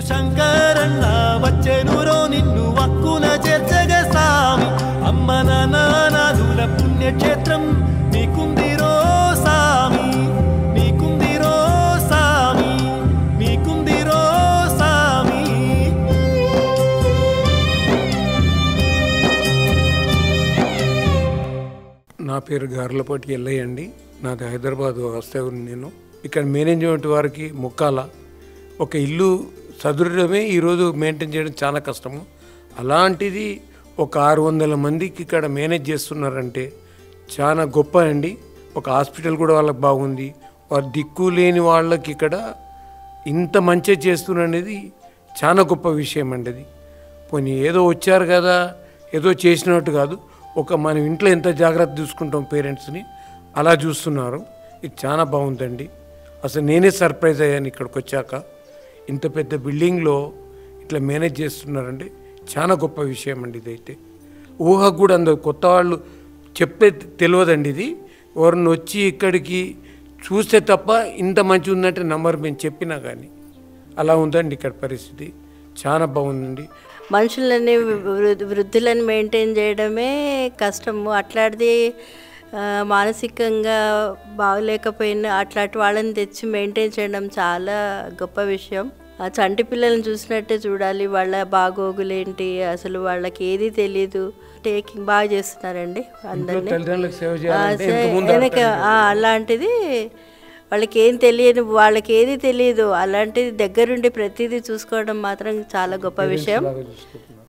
శంకరన్న వచ్చెనురో నిన్ను వక్కున చేర్చగ సామి అమ్మ నానాదుల పుణ్యక్షేత్రం నీకుందిరో సామి నీకుందిరో సామి నీకుందిరో సామి. నా పేరు గార్లపాటి ఎల్లయ్య అండి. నాది హైదరాబాద్ వస్తేవారు. నేను ఇక్కడ మేనేజ్మెంట్ వారికి ముక్కాల ఒక ఇల్లు సదృఢమే ఈరోజు మెయింటైన్ చేయడం చాలా కష్టము. అలాంటిది ఒక 600 మందికి ఇక్కడ మేనేజ్ చేస్తున్నారంటే చాలా గొప్ప అండి. ఒక హాస్పిటల్ కూడా వాళ్ళకి బాగుంది. వారు దిక్కు లేని వాళ్ళకి ఇక్కడ ఇంత మంచిగా చేస్తున్నారు అనేది చాలా గొప్ప విషయం అండి. అది పోనీ ఏదో వచ్చారు కదా ఏదో చేసినట్టు కాదు, ఒక మన ఇంట్లో ఎంత జాగ్రత్త చూసుకుంటాం పేరెంట్స్ని అలా చూస్తున్నారు. ఇది చాలా బాగుందండి. అసలు నేనే సర్ప్రైజ్ అయ్యాను ఇక్కడికి వచ్చాక. ఇంత పెద్ద బిల్డింగ్లో ఇట్లా మేనేజ్ చేస్తున్నారండి, చాలా గొప్ప విషయం అండి. ఇదైతే ఊహకు కూడా అందరు కొత్త వాళ్ళు చెప్పే తెలియదండి. ఇది ఎవరిని వచ్చి ఇక్కడికి చూస్తే తప్ప ఇంత మంచి ఉందంటే నంబర్ మేము చెప్పినా కానీ అలా ఉందండి ఇక్కడ పరిస్థితి. చాలా బాగుందండి. మనుషులని వృద్ధులను మెయింటైన్ చేయడమే కష్టము. అట్లాంటిది మానసికంగా బాగలేకపోయినా అట్లాంటి వాళ్ళని తెచ్చి మెయింటైన్ చేయడం చాలా గొప్ప విషయం. ఆ చంటి పిల్లల్ని చూసినట్టే చూడాలి. వాళ్ళ బాగోగులేంటి, అసలు వాళ్ళకి ఏది తెలీదు. టేకింగ్ బాగా చేస్తున్నారండి అందరినీ. అలాంటిది వాళ్ళకి ఏది తెలియదు. అలాంటిది దగ్గరుండి ప్రతిదీ చూసుకోవడం మాత్రం చాలా గొప్ప విషయం.